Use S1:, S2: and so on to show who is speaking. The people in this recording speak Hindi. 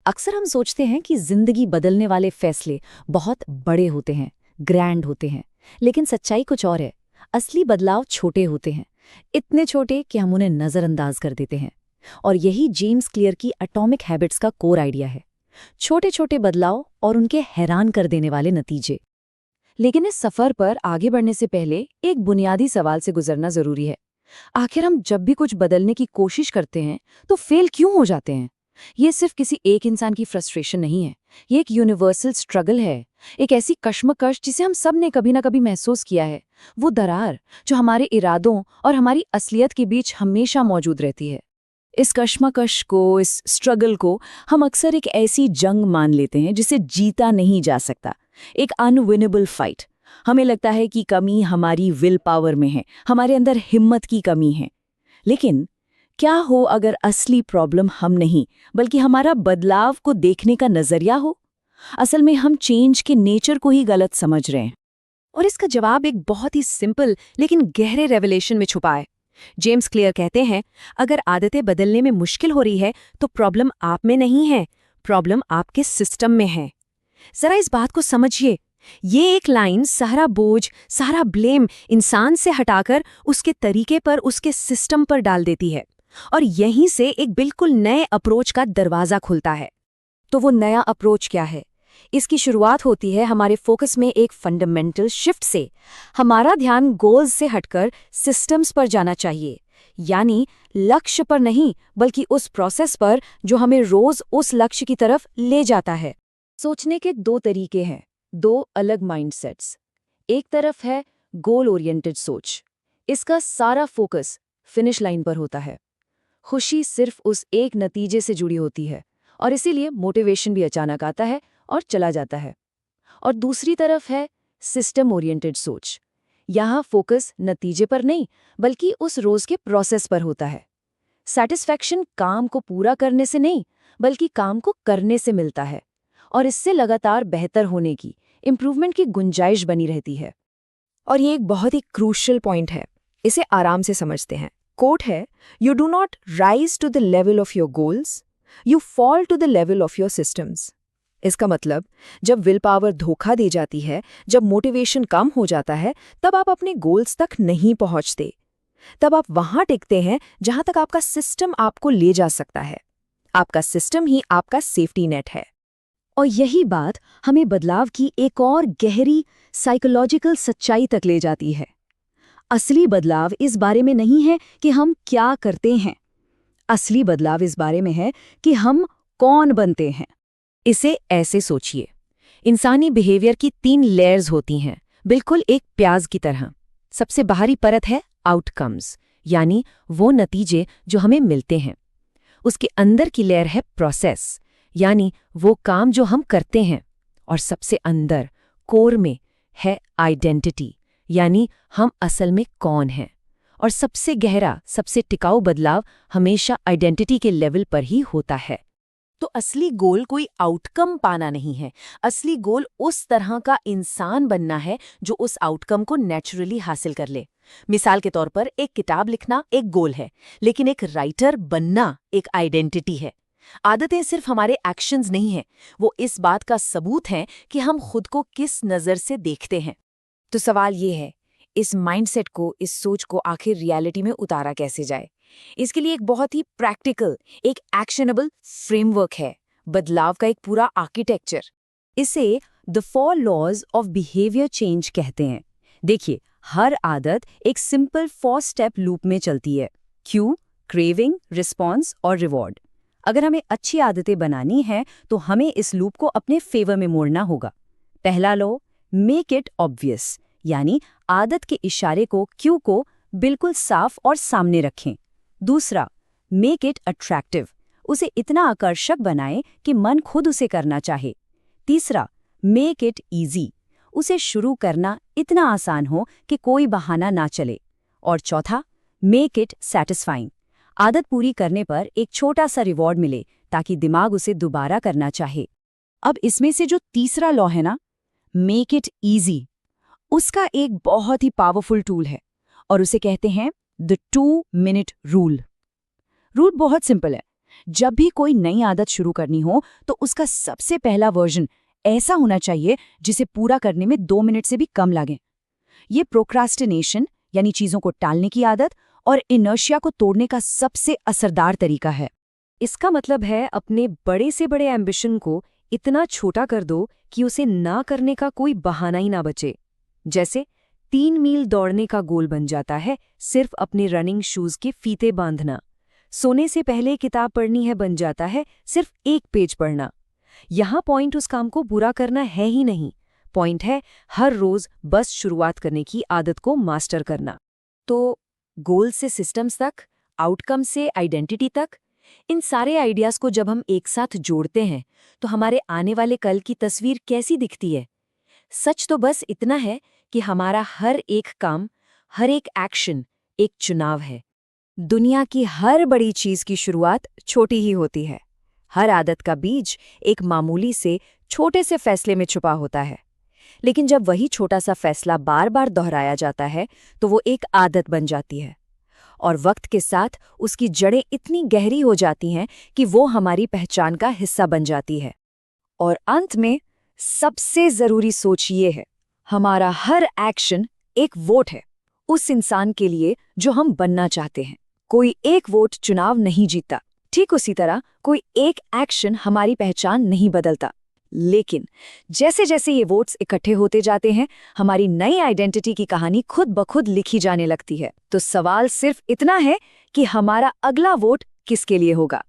S1: अक्सर हम सोचते हैं कि जिंदगी बदलने वाले फैसले बहुत बड़े होते हैं, ग्रैंड होते हैं, लेकिन सच्चाई कुछ और है। असली बदलाव छोटे होते हैं, इतने छोटे कि हम उन्हें नज़रअंदाज कर देते हैं। और यही जेम्स क्लियर की एटॉमिक हैबिट्स का कोर आइडिया है। छोटे छोटे बदलाव और उनके हैरान कर देने वाले नतीजे। लेकिन इस सफर पर आगे बढ़ने से पहले एक बुनियादी सवाल से गुजरना जरूरी है। आखिर हम जब भी कुछ बदलने की कोशिश करते हैं तो फेल क्यों हो जाते हैं? ये सिर्फ किसी एक इंसान की फ्रस्ट्रेशन नहीं है, ये एक यूनिवर्सल स्ट्रगल है। एक ऐसी कश्मकश जिसे हम सब ने कभी ना कभी महसूस किया है। वो दरार जो हमारे इरादों और हमारी असलियत के बीच हमेशा मौजूद रहती है। इस कश्मकश को, इस स्ट्रगल को हम अक्सर एक ऐसी जंग मान लेते हैं जिसे जीता नहीं जा सकता, एक अनविनेबल फाइट। हमें लगता है कि कमी हमारी विल पावर में है, हमारे अंदर हिम्मत की कमी है। लेकिन क्या हो अगर असली प्रॉब्लम हम नहीं, बल्कि हमारा बदलाव को देखने का नजरिया हो? असल में हम चेंज के नेचर को ही गलत समझ रहे हैं। और इसका जवाब एक बहुत ही सिंपल लेकिन गहरे रेवलेशन में छुपा है। जेम्स क्लियर कहते हैं, अगर आदतें बदलने में मुश्किल हो रही है तो प्रॉब्लम आप में नहीं है, प्रॉब्लम आपके सिस्टम में है। जरा इस बात को समझिए। ये एक लाइन सारा बोझ, सारा ब्लेम इंसान से हटाकर उसके तरीके पर, उसके सिस्टम पर डाल देती है। और यहीं से एक बिल्कुल नए अप्रोच का दरवाजा खुलता है। तो वो नया अप्रोच क्या है? इसकी शुरुआत होती है हमारे फोकस में एक फंडामेंटल शिफ्ट से। हमारा ध्यान गोल्स से हटकर सिस्टम्स पर जाना चाहिए, यानी लक्ष्य पर नहीं, बल्कि उस प्रोसेस पर जो हमें रोज उस लक्ष्य की तरफ ले जाता है। सोचने के दो तरीके हैं, दो अलग माइंडसेट्स। एक तरफ है गोल ओरिएंटेड सोच। इसका सारा फोकस फिनिश लाइन पर होता है। खुशी सिर्फ उस एक नतीजे से जुड़ी होती है और इसीलिए मोटिवेशन भी अचानक आता है और चला जाता है। और दूसरी तरफ है सिस्टम ओरिएंटेड सोच। यहाँ फोकस नतीजे पर नहीं, बल्कि उस रोज के प्रोसेस पर होता है। सैटिस्फैक्शन काम को पूरा करने से नहीं, बल्कि काम को करने से मिलता है, और इससे लगातार बेहतर होने की, इम्प्रूवमेंट की गुंजाइश बनी रहती है। और ये एक बहुत ही क्रूशियल पॉइंट है, इसे आराम से समझते हैं। कोट है, you do not rise to the level of your goals, you fall to the level of your systems. इसका मतलब, जब विल पावर धोखा दे जाती है, जब मोटिवेशन कम हो जाता है, तब आप अपने गोल्स तक नहीं पहुंचते। तब आप वहां टिकते हैं जहां तक आपका सिस्टम आपको ले जा सकता है। आपका सिस्टम ही आपका सेफ्टी नेट है। और यही बात हमें बदलाव की एक और गहरी साइकोलॉजिकल सच्चाई तक ले जाती है। असली बदलाव इस बारे में नहीं है कि हम क्या करते हैं, असली बदलाव इस बारे में है कि हम कौन बनते हैं। इसे ऐसे सोचिए, इंसानी बिहेवियर की 3 लेयर्स होती हैं, बिल्कुल एक प्याज की तरह। सबसे बाहरी परत है आउटकम्स, यानी वो नतीजे जो हमें मिलते हैं। उसके अंदर की लेयर है प्रोसेस, यानी वो काम जो हम करते हैं। और सबसे अंदर, कोर में, है आइडेंटिटी, यानी हम असल में कौन हैं। और सबसे गहरा, सबसे टिकाऊ बदलाव हमेशा आइडेंटिटी के लेवल पर ही होता है। तो असली गोल कोई आउटकम पाना नहीं है, असली गोल उस तरह का इंसान बनना है जो उस आउटकम को नेचुरली हासिल कर ले। मिसाल के तौर पर, एक किताब लिखना एक गोल है, लेकिन एक राइटर बनना एक आइडेंटिटी है। आदतें सिर्फ हमारे एक्शंस नहीं हैं, वो इस बात का सबूत हैं कि हम खुद को किस नज़र से देखते हैं। तो सवाल ये है, इस माइंडसेट को, इस सोच को आखिर रियलिटी में उतारा कैसे जाए? इसके लिए एक बहुत ही प्रैक्टिकल, एक एक्शनेबल फ्रेमवर्क है, बदलाव का एक पूरा आर्किटेक्चर। इसे the 4 laws of behaviour change कहते हैं। देखिए, हर आदत एक सिंपल 4 स्टेप लूप में चलती है: क्यू, क्रेविंग, रिस्पॉन्स और रिवॉर्ड। अगर हमें अच्छी आदतें बनानी हैं तो हमें इस लूप को अपने फेवर में मोड़ना होगा। पहला लॉ, मेक इट ऑब्वियस, यानी आदत के इशारे को, क्यू को बिल्कुल साफ और सामने रखें। दूसरा, मेक इट अट्रैक्टिव, उसे इतना आकर्षक बनाएं कि मन खुद उसे करना चाहे। तीसरा, मेक इट ईजी, उसे शुरू करना इतना आसान हो कि कोई बहाना ना चले। और चौथा, मेक इट सैटिस्फाइंग, आदत पूरी करने पर एक छोटा सा रिवॉर्ड मिले ताकि दिमाग उसे दोबारा करना चाहे। अब इसमें से जो तीसरा लॉ है ना, मेक इट ईजी, उसका एक बहुत ही पावरफुल टूल है और उसे कहते हैं द 2 मिनट रूल। रूल बहुत सिंपल है।
S2: जब भी कोई नई आदत शुरू करनी हो तो उसका सबसे पहला वर्जन ऐसा होना चाहिए जिसे पूरा करने में 2 मिनट से भी कम लगे। ये प्रोक्रास्टिनेशन यानी चीज़ों को टालने की आदत और इनर्शिया को तोड़ने का सबसे असरदार तरीका है।
S1: इसका मतलब है अपने बड़े से बड़े एम्बिशन को इतना छोटा कर दो कि उसे ना करने का कोई बहाना ही ना बचे। जैसे 3 मील दौड़ने का गोल बन जाता है सिर्फ अपने रनिंग शूज के फीते बांधना। सोने से पहले किताब पढ़नी है बन जाता है सिर्फ 1 पेज पढ़ना। यहाँ पॉइंट उस काम को बुरा करना है ही नहीं, पॉइंट है हर रोज बस शुरुआत करने की आदत को मास्टर करना। तो गोल से सिस्टम्स तक, आउटकम से आइडेंटिटी तक, इन सारे आइडियाज को जब हम एक साथ जोड़ते हैं तो हमारे आने वाले कल की तस्वीर कैसी दिखती है? सच तो बस इतना है कि हमारा हर एक काम, हर एक एक्शन एक चुनाव है। दुनिया की हर बड़ी चीज की शुरुआत छोटी ही होती है। हर आदत का बीज एक मामूली से छोटे से फैसले में छुपा होता है, लेकिन जब वही छोटा सा फैसला बार बार दोहराया जाता है तो वो एक आदत बन जाती है और वक्त के साथ उसकी जड़ें इतनी गहरी हो जाती हैं कि वो हमारी पहचान का हिस्सा बन जाती है। और अंत में सबसे जरूरी सोच ये है, हमारा हर एक्शन एक वोट है उस इंसान के लिए जो हम बनना चाहते हैं। कोई एक वोट चुनाव नहीं जीतता, ठीक उसी तरह कोई एक एक्शन हमारी पहचान नहीं बदलता। लेकिन जैसे जैसे ये वोट्स इकट्ठे होते जाते हैं, हमारी नई आइडेंटिटी की कहानी खुद ब खुद लिखी जाने लगती है। तो सवाल सिर्फ इतना है कि हमारा अगला वोट किसके लिए होगा।